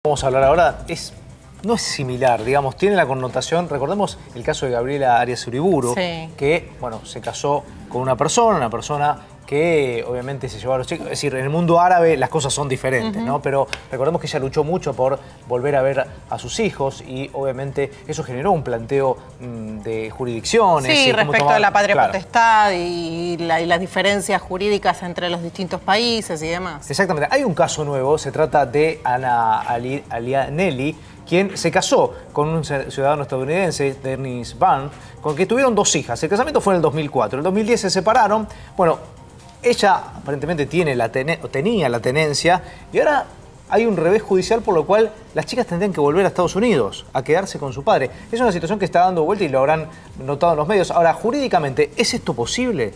Vamos a hablar ahora, no es similar, digamos, tiene la connotación, recordemos el caso de Gabriela Arias Uriburu, sí, que, bueno, se casó con una persona que obviamente se llevó a los chicos. Es decir, en el mundo árabe las cosas son diferentes, ¿no? Pero recordemos que ella luchó mucho por volver a ver a sus hijos y obviamente eso generó un planteo de jurisdicciones. sí, respecto a la patria claro, potestad y las diferencias jurídicas entre los distintos países y demás. Exactamente. Hay un caso nuevo, se trata de Ana Alianelli, quien se casó con un ciudadano estadounidense, Dennis Van, con que tuvieron 2 hijas. El casamiento fue en el 2004. En el 2010 se separaron. Bueno, ella aparentemente tenía la tenencia y ahora hay un revés judicial por lo cual las chicas tendrían que volver a Estados Unidos, a quedarse con su padre. Es una situación que está dando vuelta y lo habrán notado en los medios. Ahora, jurídicamente, ¿es esto posible?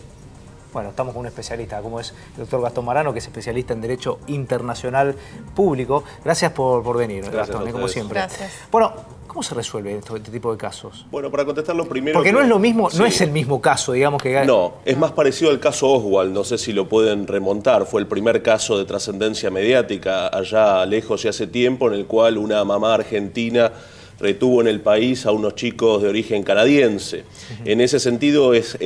Bueno, estamos con un especialista, como es el doctor Gastón Marano, que es especialista en Derecho Internacional Público. Gracias por venir, Gastón, como siempre. Gracias. Bueno, ¿cómo se resuelve este tipo de casos? Bueno, para contestarlo primero... Porque no es lo mismo, sí, no es el mismo caso, digamos que... No, es más parecido al caso Oswald, no sé si lo pueden remontar. Fue el primer caso de trascendencia mediática allá lejos y hace tiempo, en el cual una mamá argentina retuvo en el país a unos chicos de origen canadiense. En ese sentido es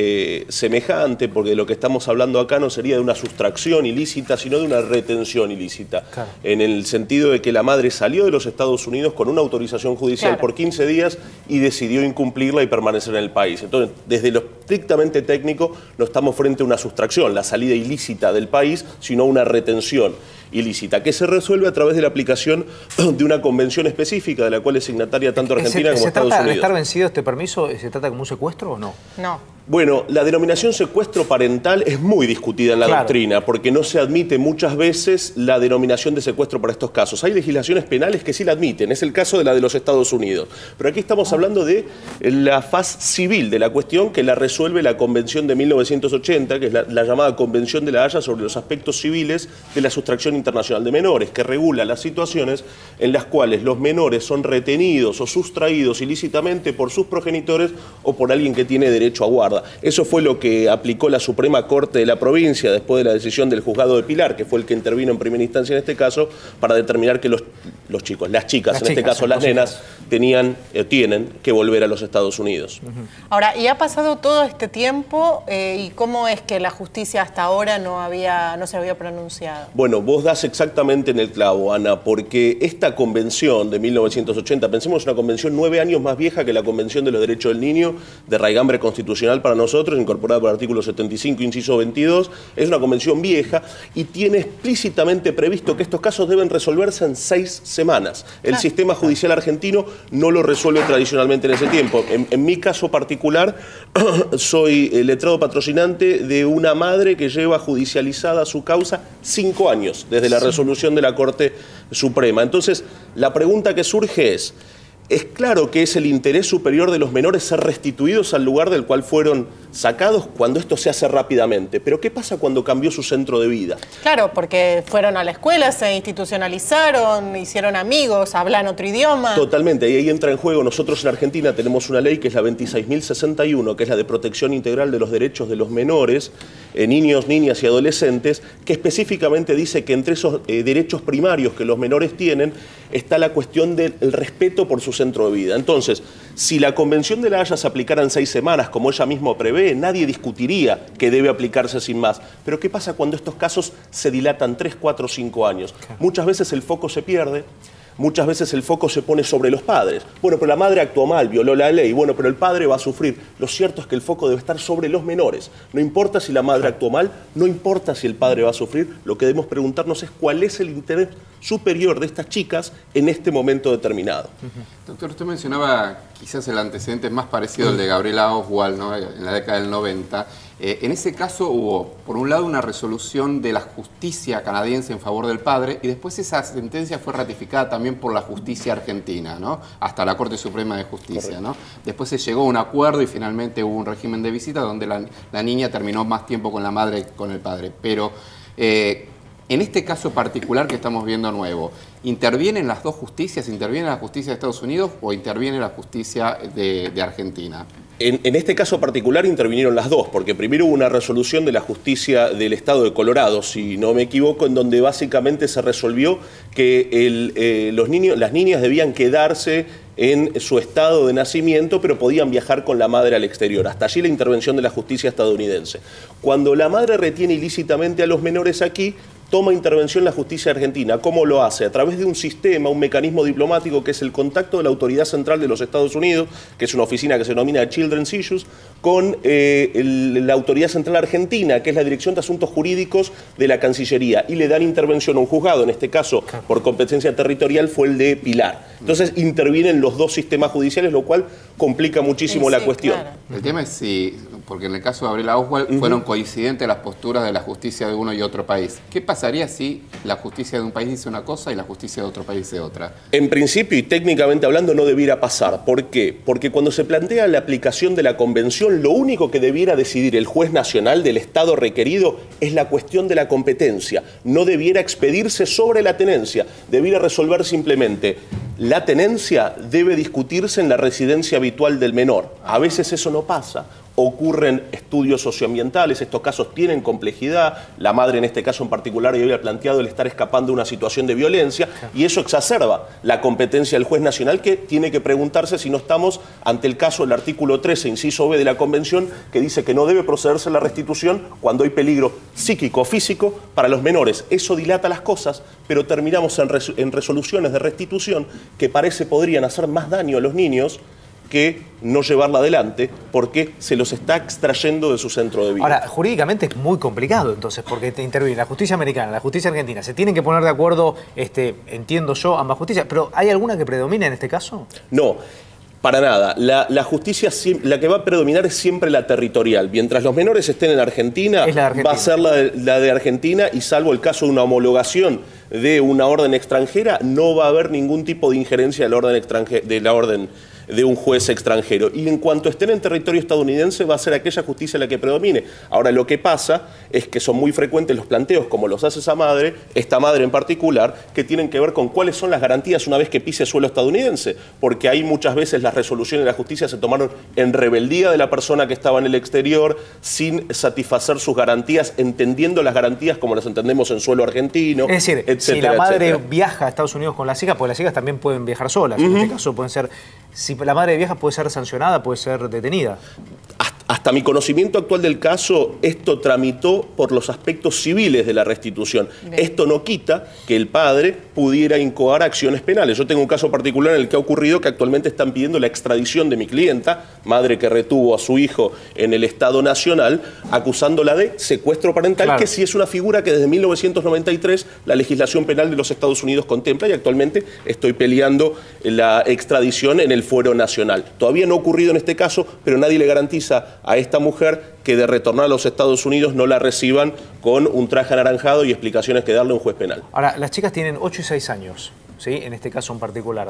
semejante, porque lo que estamos hablando acá no sería de una sustracción ilícita, sino de una retención ilícita. Claro. En el sentido de que la madre salió de los Estados Unidos con una autorización judicial por 15 días y decidió incumplirla y permanecer en el país. Entonces, desde lo estrictamente técnico, no estamos frente a una sustracción, la salida ilícita del país, sino una retención ilícita, que se resuelve a través de la aplicación de una convención específica de la cual es signataria tanto Argentina como Estados Unidos. ¿Se trata de estar vencido este permiso? ¿Se trata como un secuestro o no? No. Bueno, la denominación secuestro parental es muy discutida en la doctrina, porque no se admite muchas veces la denominación de secuestro para estos casos. Hay legislaciones penales que sí la admiten, es el caso de la de los Estados Unidos. Pero aquí estamos hablando de la faz civil de la cuestión, que la resuelve la Convención de 1980, que es la llamada Convención de la Haya sobre los aspectos civiles de la sustracción internacional de menores, que regula las situaciones en las cuales los menores son retenidos o sustraídos ilícitamente por sus progenitores o por alguien que tiene derecho a guarda. Eso fue lo que aplicó la Suprema Corte de la provincia después de la decisión del juzgado de Pilar, que fue el que intervino en primera instancia en este caso, para determinar que las chicas, en este caso las nenas, tienen que volver a los Estados Unidos. Ahora, ¿y ha pasado todo este tiempo y cómo es que la justicia hasta ahora no se había pronunciado? Bueno, vos das exactamente en el clavo, Ana, porque esta convención de 1980, pensemos una convención 9 años más vieja que la Convención de los Derechos del Niño, de raigambre constitucional para nosotros, incorporada por el artículo 75, inciso 22, es una convención vieja y tiene explícitamente previsto que estos casos deben resolverse en 6 semanas. El sistema judicial argentino no lo resuelve tradicionalmente en ese tiempo. En mi caso particular, soy letrado patrocinante de una madre que lleva judicializada su causa 5 años, desde la resolución de la Corte Suprema. Entonces, la pregunta que surge es claro que es el interés superior de los menores ser restituidos al lugar del cual fueron sacados cuando esto se hace rápidamente. Pero ¿qué pasa cuando cambió su centro de vida? Claro, porque fueron a la escuela, se institucionalizaron, hicieron amigos, hablan otro idioma. Totalmente, y ahí entra en juego. Nosotros en Argentina tenemos una ley que es la 26.061, que es la de protección integral de los derechos de los menores, niños, niñas y adolescentes, que específicamente dice que entre esos derechos primarios que los menores tienen está la cuestión del respeto por su centro de vida. Entonces, si la Convención de la Haya se aplicara en 6 semanas, como ella misma prevé, nadie discutiría que debe aplicarse sin más. Pero ¿qué pasa cuando estos casos se dilatan 3, 4, 5 años? Muchas veces el foco se pierde. Muchas veces el foco se pone sobre los padres. Bueno, pero la madre actuó mal, violó la ley. Bueno, pero el padre va a sufrir. Lo cierto es que el foco debe estar sobre los menores. No importa si la madre actuó mal, no importa si el padre va a sufrir. Lo que debemos preguntarnos es cuál es el interés superior de estas chicas en este momento determinado. Doctor, usted mencionaba quizás el antecedente más parecido al de Gabriela Oswald, ¿no?, en la década del 90. En ese caso hubo, por un lado, una resolución de la justicia canadiense en favor del padre y después esa sentencia fue ratificada también por la justicia argentina, ¿no?, hasta la Corte Suprema de Justicia, ¿no? Después se llegó a un acuerdo y finalmente hubo un régimen de visita donde la niña terminó más tiempo con la madre que con el padre. Pero en este caso particular que estamos viendo nuevo, ¿intervienen las dos justicias? ¿Interviene la justicia de Estados Unidos o interviene la justicia de Argentina? En este caso particular intervinieron las dos, porque primero hubo una resolución de la justicia del estado de Colorado, si no me equivoco, en donde básicamente se resolvió que las niñas debían quedarse en su estado de nacimiento, pero podían viajar con la madre al exterior. Hasta allí la intervención de la justicia estadounidense. Cuando la madre retiene ilícitamente a los menores aquí, toma intervención la justicia argentina. ¿Cómo lo hace? A través de un sistema, un mecanismo diplomático que es el contacto de la Autoridad Central de los Estados Unidos, que es una oficina que se denomina Children's Issues, con la Autoridad Central Argentina, que es la Dirección de Asuntos Jurídicos de la Cancillería, y le dan intervención a un juzgado, en este caso por competencia territorial fue el de Pilar. Entonces intervienen los dos sistemas judiciales, lo cual complica muchísimo la cuestión. Claro. El tema es si, porque en el caso de Gabriela Oswald fueron coincidentes las posturas de la justicia de uno y otro país. ¿Qué pasaría si la justicia de un país dice una cosa y la justicia de otro país dice otra? En principio y técnicamente hablando no debiera pasar. ¿Por qué? Porque cuando se plantea la aplicación de la convención, lo único que debiera decidir el juez nacional del Estado requerido es la cuestión de la competencia. No debiera expedirse sobre la tenencia. Debiera resolver simplemente: la tenencia debe discutirse en la residencia habitual del menor. A veces eso no pasa. Ocurren estudios socioambientales, estos casos tienen complejidad, la madre en este caso en particular había planteado el estar escapando de una situación de violencia, y eso exacerba la competencia del juez nacional, que tiene que preguntarse si no estamos ante el caso del artículo 13, inciso B de la Convención, que dice que no debe procederse a la restitución cuando hay peligro psíquico o físico para los menores. Eso dilata las cosas, pero terminamos en resoluciones de restitución que parece podrían hacer más daño a los niños que no llevarla adelante, porque se los está extrayendo de su centro de vida. Ahora, jurídicamente es muy complicado, entonces, porque te interviene la justicia americana, la justicia argentina. Se tienen que poner de acuerdo, entiendo yo, ambas justicias. ¿Pero hay alguna que predomina en este caso? No. Para nada. La justicia, la que va a predominar es siempre la territorial. Mientras los menores estén en Argentina, va a ser la de Argentina, y salvo el caso de una homologación de una orden extranjera, no va a haber ningún tipo de injerencia de la orden de un juez extranjero. Y en cuanto estén en territorio estadounidense, va a ser aquella justicia la que predomine. Ahora, lo que pasa es que son muy frecuentes los planteos, como los hace esta madre en particular, que tienen que ver con cuáles son las garantías una vez que pise suelo estadounidense, porque ahí muchas veces las resoluciones de la justicia se tomaron en rebeldía de la persona que estaba en el exterior, sin satisfacer sus garantías, entendiendo las garantías como las entendemos en suelo argentino. Es decir, etcétera, si la madre viaja a Estados Unidos con las hijas, pues las hijas también pueden viajar solas. En este caso pueden ser... Si la madre viaja, puede ser sancionada, puede ser detenida. Hasta mi conocimiento actual del caso, esto tramitó por los aspectos civiles de la restitución. Bien. Esto no quita que el padre pudiera incoar acciones penales. Yo tengo un caso particular en el que ha ocurrido que actualmente están pidiendo la extradición de mi clienta, madre que retuvo a su hijo en el Estado Nacional, acusándola de secuestro parental, que sí es una figura que desde 1993 la legislación penal de los Estados Unidos contempla, y actualmente estoy peleando la extradición en el fuero nacional. Todavía no ha ocurrido en este caso, pero nadie le garantiza a esta mujer que de retornar a los Estados Unidos no la reciban con un traje anaranjado y explicaciones que darle a un juez penal. Ahora, las chicas tienen 8 y 6 años, ¿sí? En este caso en particular.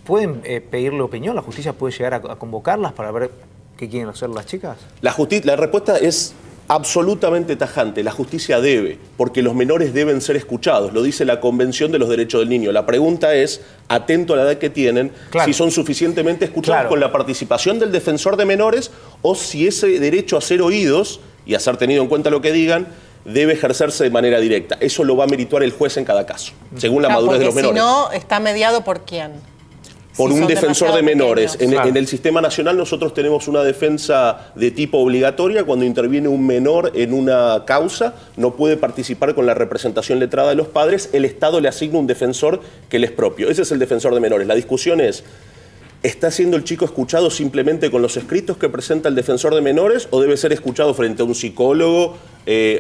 ¿Pueden pedirle opinión? ¿La justicia puede llegar a convocarlas para ver qué quieren hacer las chicas? La respuesta es absolutamente tajante. La justicia debe, porque los menores deben ser escuchados. Lo dice la Convención de los Derechos del Niño. La pregunta es, atento a la edad que tienen, si son suficientemente escuchados con la participación del defensor de menores, o si ese derecho a ser oídos y a ser tenido en cuenta lo que digan debe ejercerse de manera directa. Eso lo va a merituar el juez en cada caso, según la madurez de los menores. Si no, ¿está mediado por quién? Por un defensor de menores. En el sistema nacional nosotros tenemos una defensa de tipo obligatoria. Cuando interviene un menor en una causa, no puede participar con la representación letrada de los padres. El Estado le asigna un defensor que le es propio. Ese es el defensor de menores. La discusión es, ¿está siendo el chico escuchado simplemente con los escritos que presenta el defensor de menores, o debe ser escuchado frente a un psicólogo,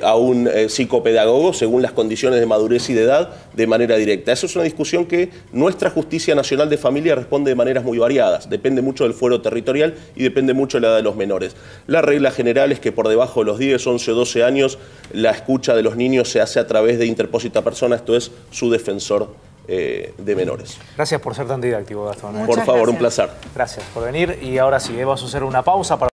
a un psicopedagogo, según las condiciones de madurez y de edad, de manera directa? Esa es una discusión que nuestra Justicia Nacional de Familia responde de maneras muy variadas. Depende mucho del fuero territorial y depende mucho de la edad de los menores. La regla general es que por debajo de los 10, 11 o 12 años, la escucha de los niños se hace a través de interpósita persona, esto es, su defensor de menores. Gracias por ser tan didáctico, Gastón. Por favor, un placer. Gracias por venir, y ahora sí, vamos a hacer una pausa para...